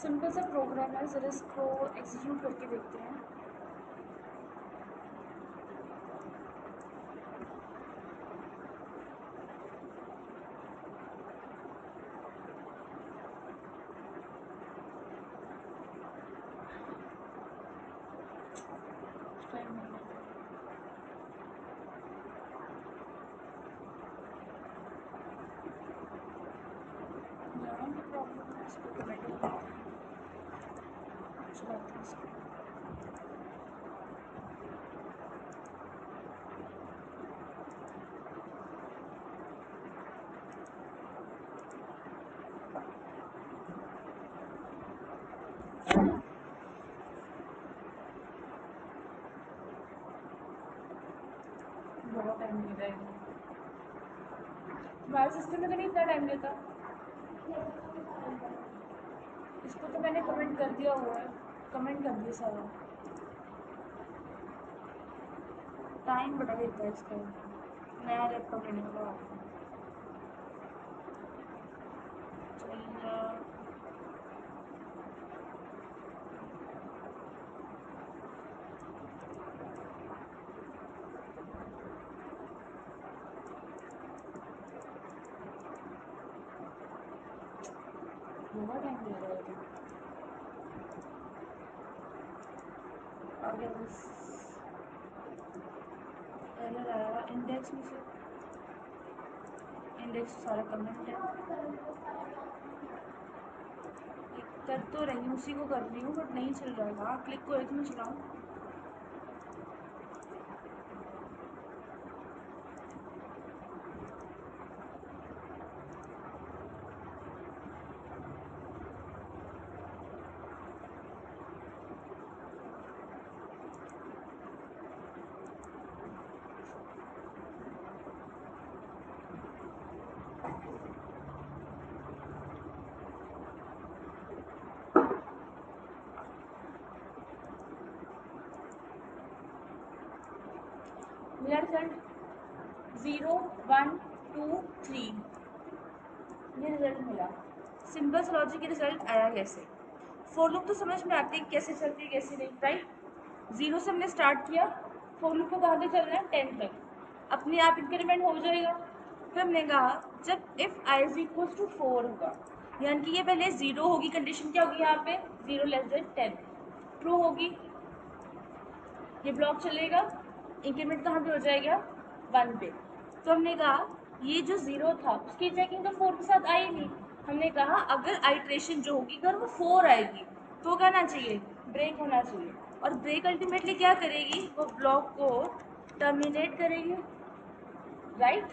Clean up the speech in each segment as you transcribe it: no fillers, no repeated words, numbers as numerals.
Simple सा programme है, ज़रा इसको एग्जीक्यूट करके देखते हैं। प्रॉब्लम है इसको कमेंट चलाते हैं इसको। बहुत टाइम ले जाएगा, हमारे सिस्टम में तो नहीं इतना टाइम लेता। इसको तो मैंने कमेंट कर दिया हुआ है, कमेंट कर दिया सारा। टाइम बड़ा लेता है इसका, नया लैपटॉप लेने वाला होगा। चलिए बहुत टाइम ले जाएगा। आगे बस एरर आया इंडेक्स में से, इंडेक्स सारा कमेंट है। कर तो रही हूँ, उसी को कर रही हूँ, बट नहीं चल रहा है। हाँ क्लिक को एक में चलाऊँ। मेरा रिजल्ट 0 1 2 3 ये रिजल्ट मिला। सिंपल सा लॉजिक, रिजल्ट आया कैसे? फोर लूप तो समझ में आती है कैसे चलती है कैसे नहीं, राइट। 0 से हमने स्टार्ट किया, फोर लूप को कहाँ तक चलना है? 10 तक, अपने आप इंक्रीमेंट हो जाएगा। फिर हमने कहा जब if I is equal to 4 होगा, यानी कि ये पहले 0 होगी, कंडीशन क्या होगी यहाँ पे? 0 लेस देन 10 ट्रू होगी, ये ब्लॉक चलेगा, इंक्रीमेंट कहाँ पे हो जाएगा? 1 पे। तो हमने कहा ये जो 0 था उसकी चेकिंग तो 4 के साथ आई नहीं। हमने कहा अगर आइट्रेशन जो होगी अगर वो 4 आएगी तो कहना चाहिए ब्रेक होना चाहिए, और ब्रेक अल्टीमेटली क्या करेगी? वो ब्लॉक को टर्मिनेट करेगी, राइट।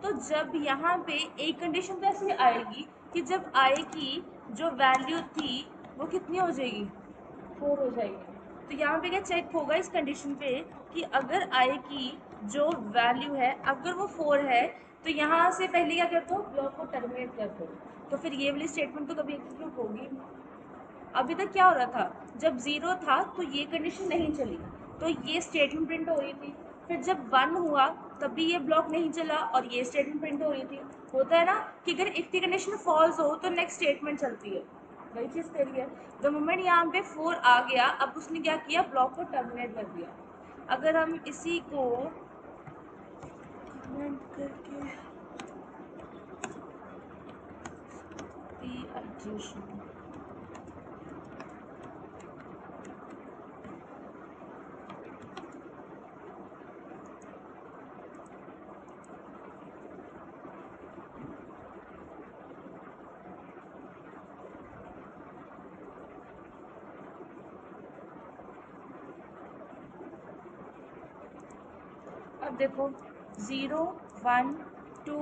तो जब यहाँ पे एक कंडीशन तो ऐसे आएगी कि जब आई की जो वैल्यू थी वो कितनी हो जाएगी? 4 हो जाएगी। तो यहाँ पे क्या चेक होगा इस कंडीशन पे कि अगर आई की जो वैल्यू है अगर वो 4 है तो यहाँ से पहले क्या कर दो? ब्लॉक को टर्मिनेट कर दो। तो फिर ये वाली स्टेटमेंट तो कभी एग्जीक्यूट होगी नहीं। अभी तक क्या हो रहा था? जब 0 था तो ये कंडीशन नहीं चली, तो ये स्टेटमेंट प्रिंट हो रही थी। फिर जब 1 हुआ तब भी ये ब्लॉक नहीं चला और ये स्टेटमेंट प्रिंट हो रही थी। होता है ना कि अगर इफ की कंडीशन फॉल्स हो तो नेक्स्ट स्टेटमेंट चलती है, वही चीज़ करी है। द मोमेंट यहाँ पे 4 आ गया, अब उसने क्या किया? ब्लॉक को टर्मिनेट कर दिया। अगर हम इसी को कमेंट करके अब देखो 0 1 2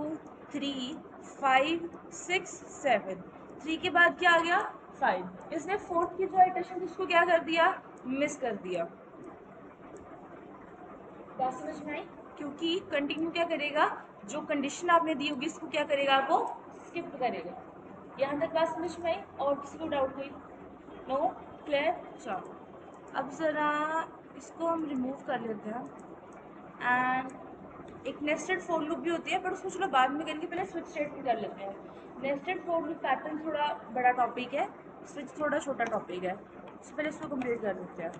3 5 6 7, 3 के बाद क्या आ गया? 5। इसने फोर्थ की जो आइटरेशन थी उसको क्या कर दिया? मिस कर दिया। बात समझ में आई? क्योंकि कंटिन्यू क्या करेगा? जो कंडीशन आपने दी होगी इसको क्या करेगा? वो स्किप करेगा। यहाँ तक बात समझ में आई? और किसी को डाउट हुई? नो? क्लियर? चलो अब ज़रा इसको हम रिमूव कर लेते हैं। एंड एक नेस्टेड फॉर लूप भी होती है, बट उसको चलो बाद में करेंगे, पहले स्विच स्टेटमेंट कर लेते हैं। नेस्टेड फॉर लूप पैटर्न थोड़ा बड़ा टॉपिक है, स्विच थोड़ा छोटा टॉपिक है, उससे पहले इसको कंप्लीट कर देते हैं।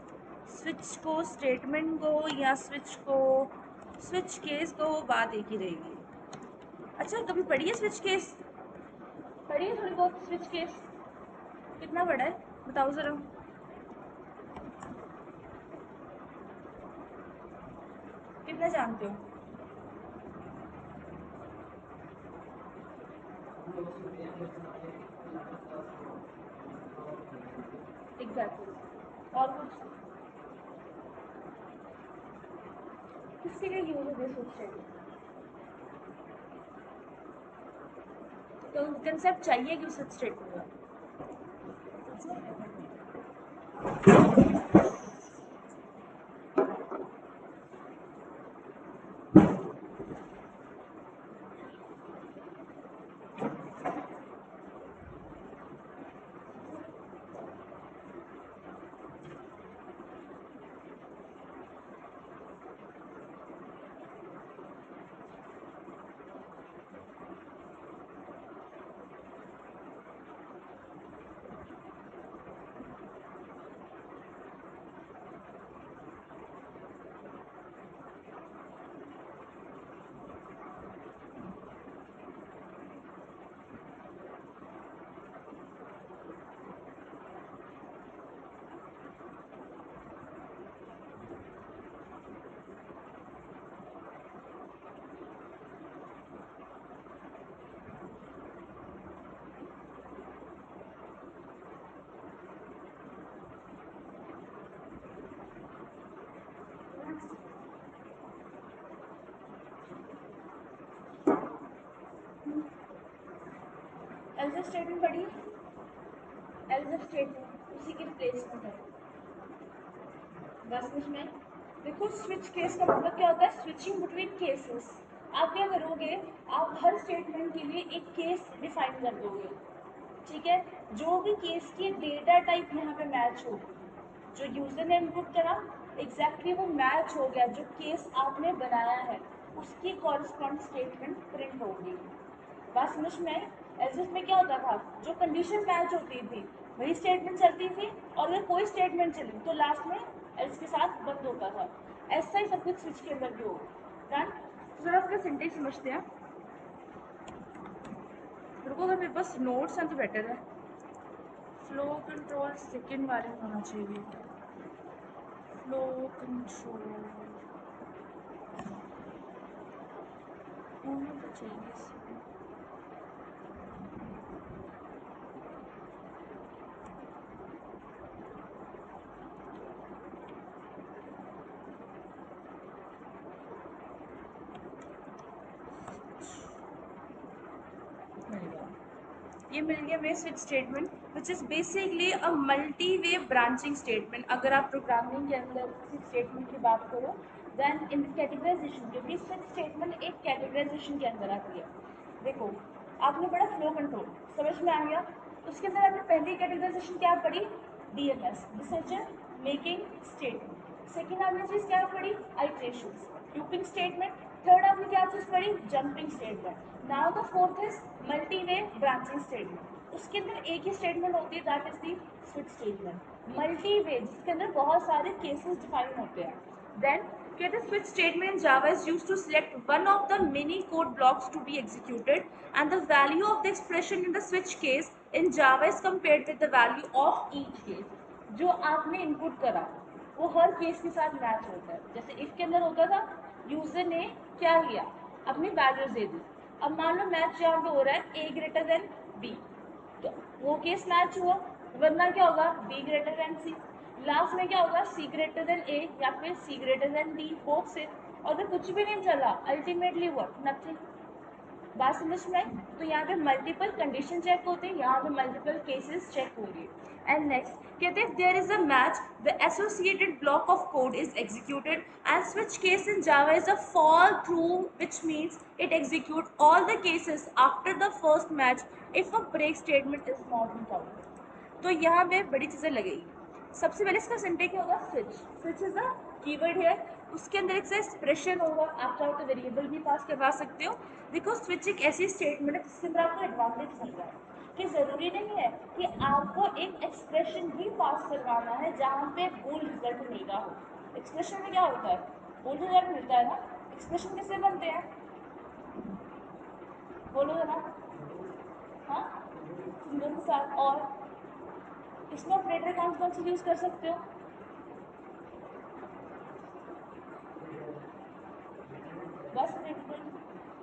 स्विच को, स्टेटमेंट को या स्विच केस को बात एक ही रहेगी। अच्छा, कभी पढ़ी है स्विच केस? पढ़ी है थोड़ी बहुत स्विच केस? कितना बड़ा है बताओ ज़रा। कितना जानते हो? एग्जैक्टली। और कुछ किसके लिए यूज होते हैं स्विच स्टेटमेंट? तो कंसेप्ट चाहिए कि स्विच स्टेटमेंट का। एल्स स्टेटमेंट पढ़ी? एल्स स्टेटमेंट उसी की रिप्लेसमेंट है। बस समझ में? देखो, स्विच केस का मतलब क्या होता है? Switching between cases. आप क्या करोगे? आप हर स्टेटमेंट के लिए एक केस डिफाइन कर दोगे, ठीक है? जो भी केस की डेटा टाइप यहाँ पे मैच होगी, जो यूजर ने इनपुट करा एग्जैक्टली वो मैच हो गया, जो केस आपने बनाया है उसकी कॉरस्पॉन्ड स्टेटमेंट प्रिंट होगी। बात समझ में आई? एल्स में क्या होता था? जो कंडीशन मैच होती थी वही स्टेटमेंट चलती थी, और अगर कोई स्टेटमेंट चली तो लास्ट में एल्स के साथ बंद होता था। ऐसा ही सब कुछ स्विच के अंदर भी होगा। डन? तो जरा उसका सिंटेक्स समझते हैं। रुको, अगर मेरे पास नोट्स हैं तो बेटर है। फ्लो कंट्रोल सेकेंड वाले में होना चाहिए। फ्लो कंट्रोल होना तो चाहिए। ये मिल गया वे switch statement which is basically a multi way branching statement. अगर आप प्रोग्रामिंग के अंदर स्विच स्टेटमेंट की बात करो देन इन कैटेगराइजेशन, क्योंकि स्विच स्टेटमेंट एक कैटेगराइजेशन के अंदर आती है। देखो, आपने पढ़ा फ्लो कंट्रोल, समझ में आ गया? उसके अंदर आपने पहली कैटेगराइजेशन क्या पढ़ी? DMs, decision making statement. Second आपने चीज़ क्या पढ़ी? Iterations, looping statement. थर्ड आपने क्या चीज़ पढ़ी? Jumping statement. Now the fourth is multi way branching statement. उसके अंदर एक ही स्टेटमेंट होती है, that is the switch statement. Multi way जिसके अंदर बहुत सारे केसेस डिफाइन होते हैं। Then get a switch statement in Java is used to select one of the many code blocks to be executed, and the value of the expression in the switch case in Java is compared with the value of each case. जो आपने input करा वो हर case के साथ match होता है। जैसे if के अंदर होता था, यूजर ने क्या किया? अपनी वैल्यूज दे दी। अब मान लो मैच यहाँ पे हो रहा है ए ग्रेटर देन बी, तो वो केस मैच हुआ, वरना क्या होगा? B greater than C. Last में क्या होगा? सी ग्रेटर देन ए या फिर C greater than D, both से। और अगर कुछ भी नहीं चला, अल्टीमेटली व्हाट? नथिंग। बात समझ में आई? तो यहाँ पे मल्टीपल कंडीशन चेक होते हैं, यहाँ पे मल्टीपल केसेस चेक होंगे। एंड नेक्स्ट कहते हैं there is a match the associated block of code is executed and switch case in Java is a fall through which means it execute all the cases after the first match if a break statement is not encountered. तो यहाँ पे बड़ी चीज़ें लगेगी। सबसे पहले इसका syntax क्या होगा? Switch. Switch is a keyword है, उसके अंदर एक एक्सप्रेशन होगा, आप चाहो तो वेरिएबल भी पास करवा सकते हो। देखो, स्विच एक ऐसी स्टेटमेंट है जिसके अंदर आपको एडवांटेज मिल रहा है कि ज़रूरी नहीं है कि आपको एक एक्सप्रेशन ही पास करवाना है जहाँ पे बोल रिजल्ट मिल रहा हो। एक्सप्रेशन में क्या होता है, बोल रिजल्ट मिलता है ना। एक्सप्रेशन कैसे बनते हैं, बोलो जरा। हाँ, सिंबल के साथ। और इसमें ऑपरेटर कौन से यूज़ कर सकते हो, बस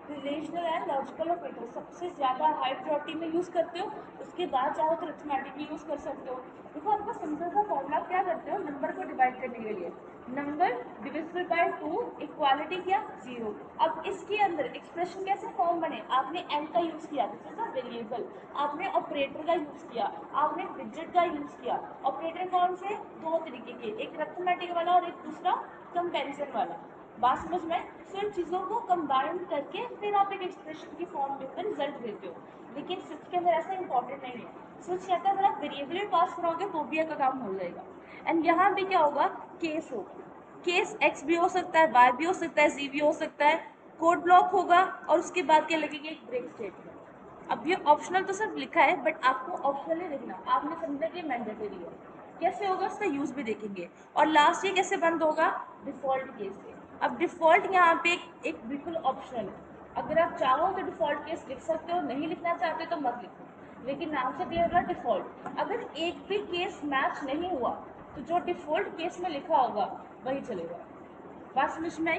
रिलेशनल एंड लॉजिकल ऑपरेटर सबसे ज़्यादा हाई प्रायोरिटी में यूज़ करते हो। उसके बाद चाहो तो अरिथमेटिक भी यूज़ कर सकते हो। देखो आपका सिंपल सा फॉर्मूला क्या करते हो, नंबर को डिवाइड करने के लिए नंबर डिविजिबल बाय 2 इक्वालिटी क्या 0। अब इसके अंदर एक्सप्रेशन कैसे फॉर्म बने, आपने एन का यूज़ किया, दिस इज अ वेरिएबल। आपने ऑपरेटर का यूज़ किया, आपने डिजिट का यूज़ किया। ऑपरेटर कौन से, दो तरीके के, एक अरिथमेटिक वाला और एक दूसरा कंपैरिजन वाला। बात समझ में। सो इन चीज़ों को कंबाइन करके फिर आप एक एक्सप्रेशन की फॉर्म में रिजल्ट देते हो। लेकिन स्विच के अंदर ऐसा इंपॉर्टेंट नहीं है। स्विच कहता है अगर आप वेरिएबल में पास कराओगे तो भी आपका काम हो जाएगा। एंड यहाँ भी क्या होगा, केस होगा। केस एक्स भी हो सकता है, वाई भी हो सकता है, जी भी हो सकता है। कोड ब्लॉक होगा और उसके बाद क्या लगेगी, एक ब्रेक स्टेटमेंट। अब ये ऑप्शनल तो सिर्फ लिखा है, बट आपको ऑप्शनल नहीं लिखना, आपने समझा कि मैंडेटरी है। कैसे होगा उसका यूज़ भी देखेंगे। और लास्ट ये कैसे बंद होगा, डिफ़ॉल्ट केस से। अब डिफ़ॉल्ट यहाँ पे एक बिल्कुल ऑप्शनल है। अगर आप चाहो तो डिफ़ॉल्ट केस लिख सकते हो, नहीं लिखना चाहते तो मत लिखो, लेकिन नाम से क्लियर होगा डिफ़ॉल्ट। अगर एक भी केस मैच नहीं हुआ तो जो डिफ़ॉल्ट केस में लिखा होगा वही चलेगा। बात समझ में आई।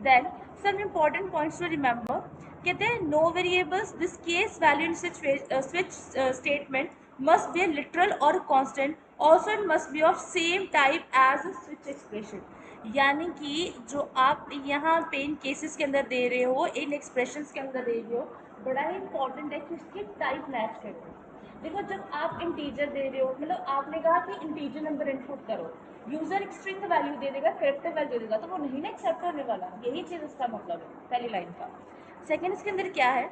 Then some important points to remember. कहते हैं no variables this case value in switch statement must be literal और constant, also it must be of same type as a switch expression. यानी कि जो आप यहाँ पे इन केसेस के अंदर दे रहे हो, इन एक्सप्रेशंस के अंदर दे रहे हो, बड़ा ही इंपॉर्टेंट है कि उसकी टाइप मैच करें। देखो जब आप इंटीजर दे रहे हो, मतलब आपने कहा कि इंटीजर नंबर इनपुट करो, यूजर एक स्ट्रिंग वैल्यू दे देगा, कैरेक्टर वैल्यू देगा, तो वो नहीं ना एक्सेप्ट होने वाला। यही चीज़ इसका मतलब है पहली लाइन का। सेकेंड इसके अंदर क्या है,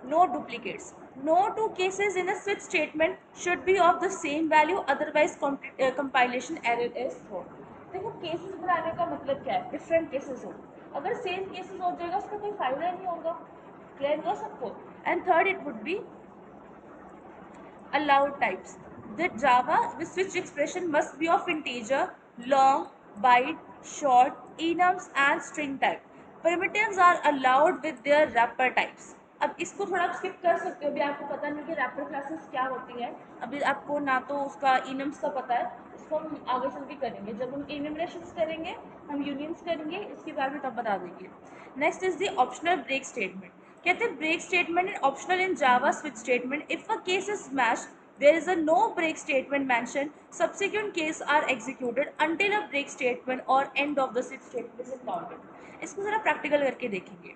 no duplicates. No two cases in a switch statement should be of the same value, otherwise compilation error is thrown. देखो केसेस बनाने का मतलब क्या है, डिफरेंट केसेस हो। अगर सेम केसेस हो जाएगा उसका कोई फायदा नहीं होगा। क्लियर हुआ सबको। And third it would be allowed types. The Java with switch expression must be of integer, long, byte, short, enums and string type. Primitives are allowed with their wrapper types. अब इसको थोड़ा skip कर सकते हो, अभी आपको पता नहीं कि रैपर क्लासेस क्या होती है। अभी आपको ना तो उसका इनम्स का पता है, इसको हम आगे चल के करेंगे। जब हम इनमरेशंस करेंगे, हम यूनियंस करेंगे, इसके बारे में तब बता देंगे। Next is the optional break statement. कहते हैं break statement is optional in Java switch statement if a case is matched there is a no break statement mentioned, subsequent case are executed until a break statement or end of the switch statement is encountered। इसको जरा practical करके देखेंगे।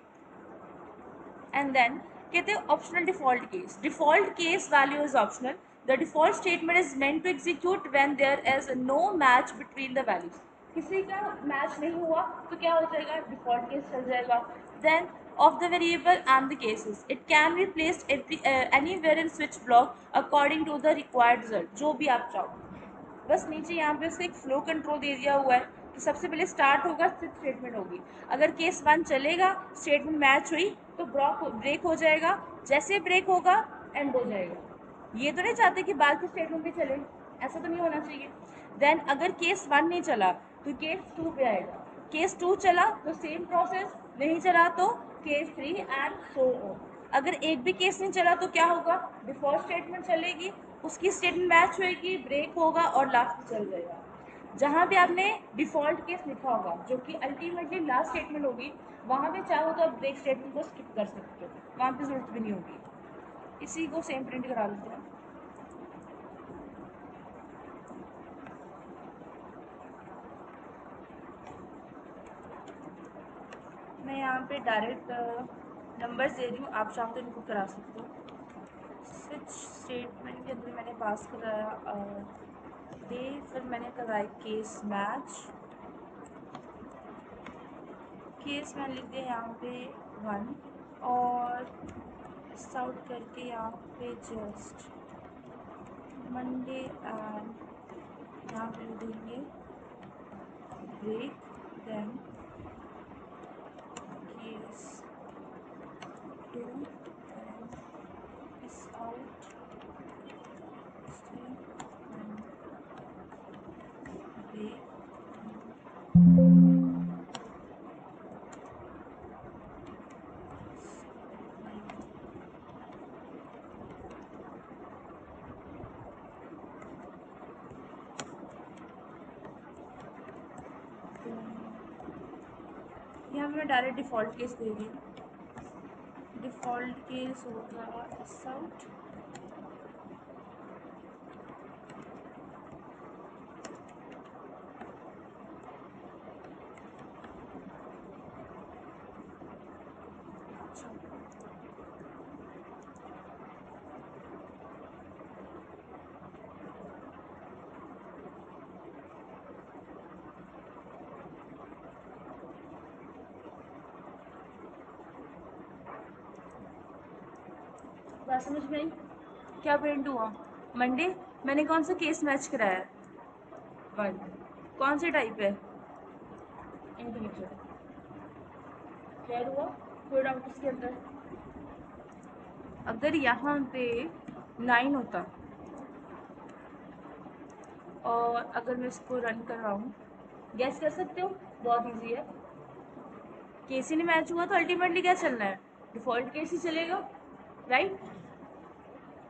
And then कहते हैं optional default case value is optional. The default statement is meant to execute when there is no match between the values. किसी का match नहीं हुआ तो क्या हो जाएगा, डिफॉल्ट केस चल जाएगा। Then of the variable and the cases, it can be placed anywhere in switch block according to the required result, जो भी आप चाहो। बस नीचे यहाँ पे उसका एक फ्लो कंट्रोल दे दिया हुआ है कि सबसे पहले स्टार्ट होगा, फिर स्टेटमेंट होगी। अगर केस 1 चलेगा, स्टेटमेंट मैच हुई तो ब्रेक हो जाएगा, जैसे ब्रेक होगा एंड हो जाएगा। ये तो नहीं चाहते कि बाद की स्टेटमेंट भी चले, ऐसा तो नहीं होना चाहिए। देन अगर केस 1 नहीं चला तो केस 2 पे आएगा, केस 2 चला तो सेम प्रोसेस, नहीं चला तो केस 3 एंड सो ऑन। अगर एक भी केस नहीं चला तो क्या होगा, डिफॉल्ट स्टेटमेंट चलेगी, उसकी स्टेटमेंट मैच होएगी, ब्रेक होगा और लास्ट में चल जाएगा। जहाँ भी आपने डिफॉल्ट केस लिखा होगा जो कि अल्टीमेटली लास्ट स्टेटमेंट होगी, वहाँ पे चाहो तो आप ब्रेक स्टेटमेंट को स्किप कर सकते हो, वहाँ पे जरूरत भी नहीं होगी। इसी को सेम प्रिंट करा लेते हैं। मैं यहाँ पे डायरेक्ट नंबर्स दे रही हूँ, आप चाहो तो इनको करा सकते हो। स्विच स्टेटमेंट के अंदर मैंने पास कराया डे, फिर मैंने कराया केस मैच। केस मैंने लिख दिया यहाँ पे 1 और आउट करके यहाँ पे जस्ट मंडे एंड यहाँ पे लिख देंगे ब्रेक, देन केस 2 एंड इस आउट मैं डायरेक्ट डिफ़ॉल्ट केस दे रही हूँ। डिफ़ॉल्ट केस होगा एस आउट, बात समझ में आई? क्या प्रिंट हुआ? मंडे मैंने कौन सा केस मैच कराया है? 1। कौन सी टाइप है? इंटीजर। क्लियर हुआ? कोई डाउट इसके अंदर? अगर यहाँ पे 9 होता और अगर मैं इसको रन कर रहा हूँ, गैस कर सकते हो? बहुत इजी है। केस ही नहीं मैच हुआ तो अल्टीमेटली क्या चलना है? डिफ़ॉल्ट केस ही चलेगा, राइट?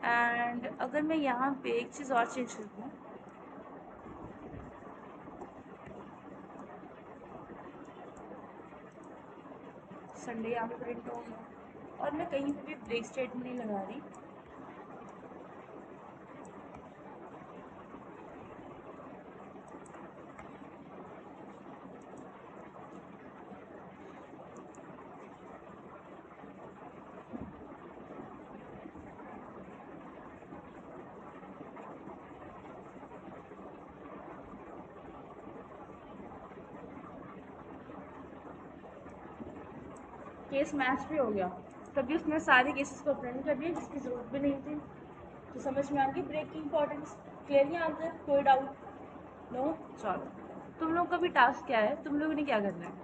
एंड अगर मैं यहाँ पे एक चीज़ और चेंज कर दूँ, संडे यहाँ पे प्रिंट हो गया और मैं कहीं पे भी ब्रेक स्टेटमेंट नहीं लगा रही। केस मैच भी हो गया, तभी उसने सारे केसेस को प्रिंट कर दिया जिसकी ज़रूरत भी नहीं थी। तो समझ में आ गई ब्रेक की इंपॉर्टेंस? क्लियर है आंसर? कोई डाउट? नो? चलो, तुम लोग का भी टास्क क्या है, तुम लोगों ने क्या करना है?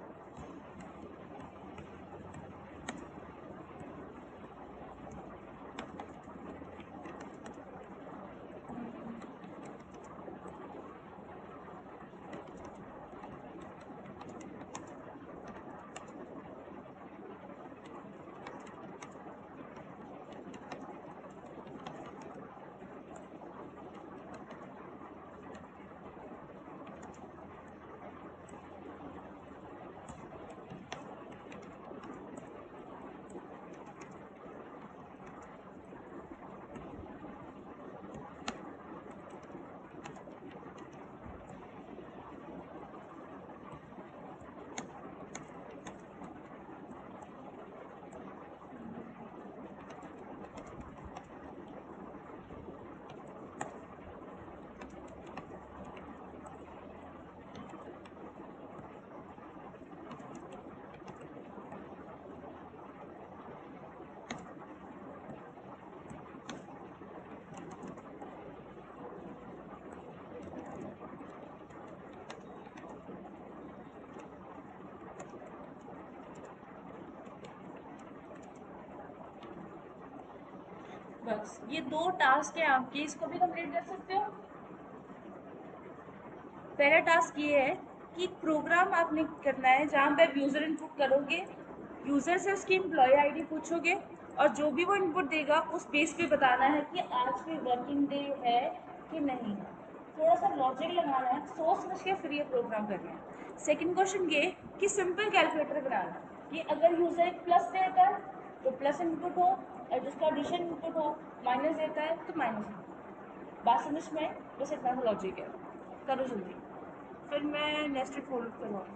बस ये 2 टास्क हैं आपके, इसको भी कंप्लीट कर सकते हो। पहला टास्क ये है कि एक प्रोग्राम आपने करना है जहाँ पे आप यूज़र इनपुट करोगे, यूज़र से उसकी एम्प्लॉय आईडी पूछोगे और जो भी वो इनपुट देगा उस बेस पे बताना है कि आज भी वर्किंग डे है कि नहीं। थोड़ा सा लॉजिक लगाना है, सोच समझ के फिर ये प्रोग्राम करना है। सेकेंड क्वेश्चन ये कि सिंपल कैलकुलेटर बनाना है कि अगर यूज़र एक प्लस देता है तो प्लस इनपुट हो, और जिसका एडिशन इनपुट हो माइनस देता है तो माइनस इनपुट। बात समझ में? बस इतना सा लॉजिक है, करो जल्दी, फिर मैं नेक्स्ट फॉलो करवाऊँ।